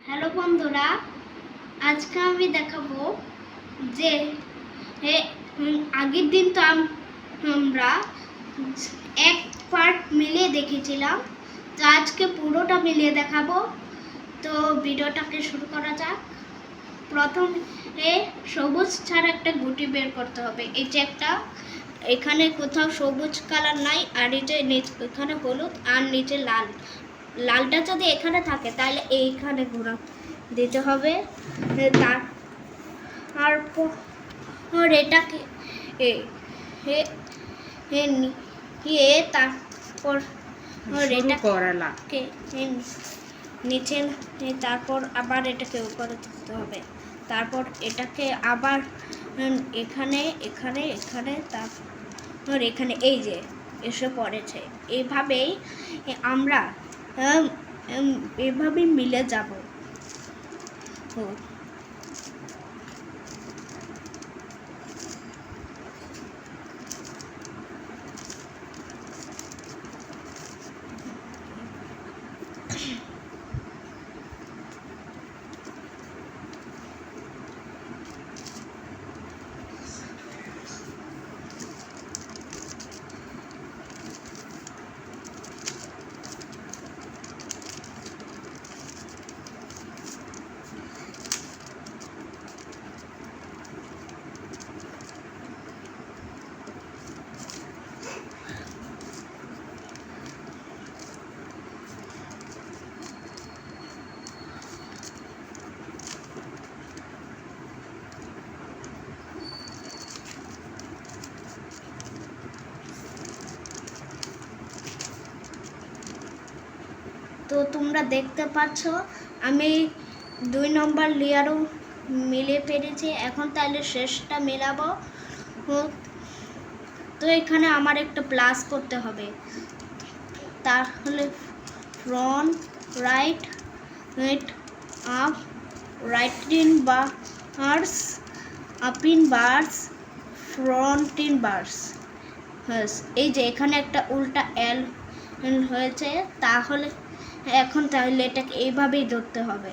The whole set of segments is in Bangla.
হ্যালো বন্ধুরা, আজকে আমি দেখাবো যে আগের দিন তো আমরা এক পার্ট মিলিয়ে দেখেছিলাম, তো আজকে পুরোটা মিলিয়ে দেখাবো। তো ভিডিওটাকে শুরু করা যাক। প্রথমে সবুজ ছাড়া একটা গুটি বের করতে হবে। এই যে একটা, এখানে কোথাও সবুজ কালার নাই, আর এই যে এখানে হলুদ আর নিচে লাল। লালটা যদি এখানে থাকে তাহলে এইখানে ঘোরা দিতে হবে। তারপর এটাকে তারপর এটাকে নিচে, তারপর আবার এটাকে উপরে তুলতে হবে। তারপর এটাকে আবার এখানে এখানে এখানে তারপর এখানে এই যে এসে পড়েছে। এইভাবেই আমরা এভাবেই মিলে যাব। তো তোমরা দেখতে পাচ্ছ আমি 2 নম্বর লেয়ারও মিলে পেরেছি। এখন তাহলে শেষটা মেলাবো। তো এখানে আমার একটা প্লাস করতে হবে। তাহলে front right up, right in bars, up in bars, front in bars. এই যে এখানে একটা উল্টা এল হয়েছে, তাহলে এখন তাহলে এটাকে এইভাবেই ধরতে হবে।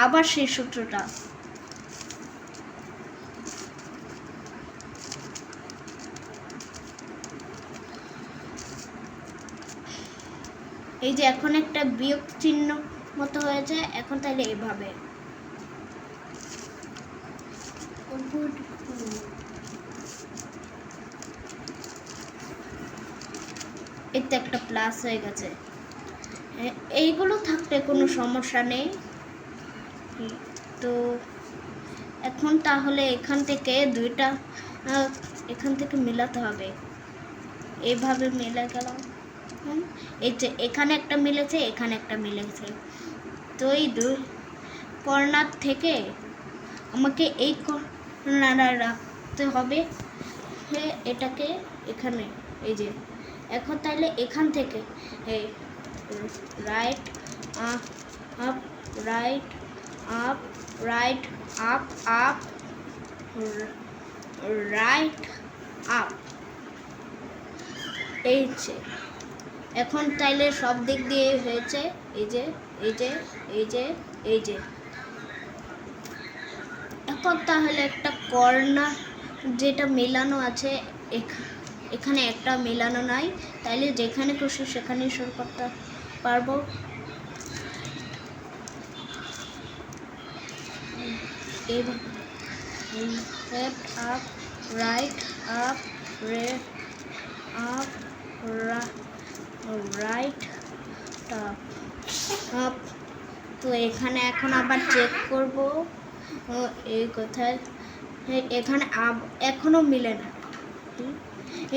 আবার সেই সূত্রটা, এই যে এখন একটা বিয়োগ চিহ্ন মতো হয়েছে, এখন তাহলে এইভাবে এতে একটা প্লাস হয়ে গেছে। এইগুলো থাকলে কোনো সমস্যা নেই। তো এখন তাহলে এখান থেকে দুইটা এখান থেকে মেলাতে হবে। এইভাবে মিলে গেল। এই যে এখানে একটা মিলেছে, এখানে একটা মিলেছে। তো এই দুই কর্নার থেকে আমাকে এই কর্নারে রাখতে হবে, এটাকে এখানে। এই যে এখন তাহলে এখান থেকে এই right up, right up, right up, up, right up. এই যে এখন তাইলে সব দিক দিয়ে হয়েছে। এই যে এই যে এই যে এই যে এখন তাহলে একটা কর্নার যেটা মেলানো আছে, এখানে একটা মেলানো নাই, তাইলে যেখানে খুশি সেখানেই শুরু করতে পারবো। Left up, right up, up, right up. তো এখানে এখন আবার চেক করব এই কোথায়, এখানে এখনো মিলে না।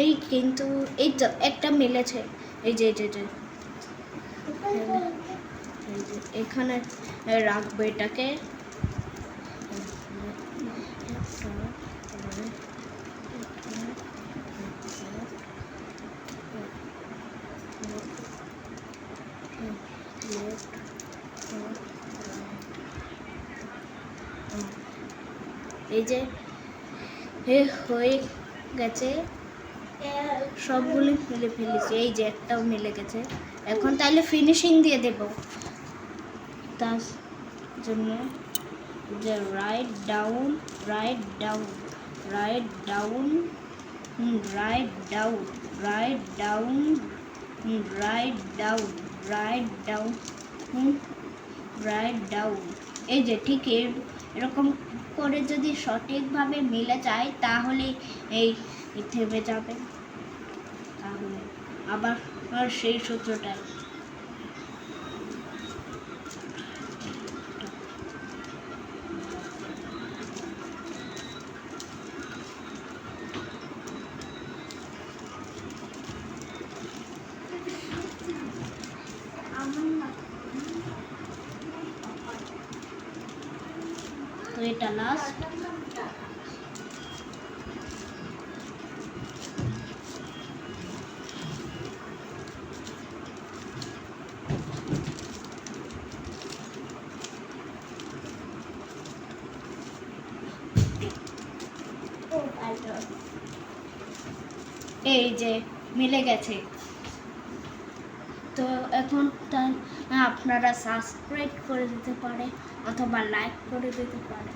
এই কিন্তু এই তো একটা মিলেছে। এই যে এখানে রাখবো এটাকে। এই যে হয়ে গেছে, সবগুলো মিলে ফেলেছি। এই যে একটাও মিলে গেছে। এখন তাহলে ফিনিশিং দিয়ে দেব। তা জন্য যে write down write down write down write down write down write down write down write down. এই যে ঠিক এরকম করে যদি সঠিকভাবে মিলে যায় তাহলে এই থেমে যাবে। তাহলে আবার সেই সূত্রটাই তো এটা লাস্ট। এই যে মিলে গেছে। তো এখন আপনারা সাবস্ক্রাইব করে দিতে পারে অথবা লাইক করে দিতে পারে।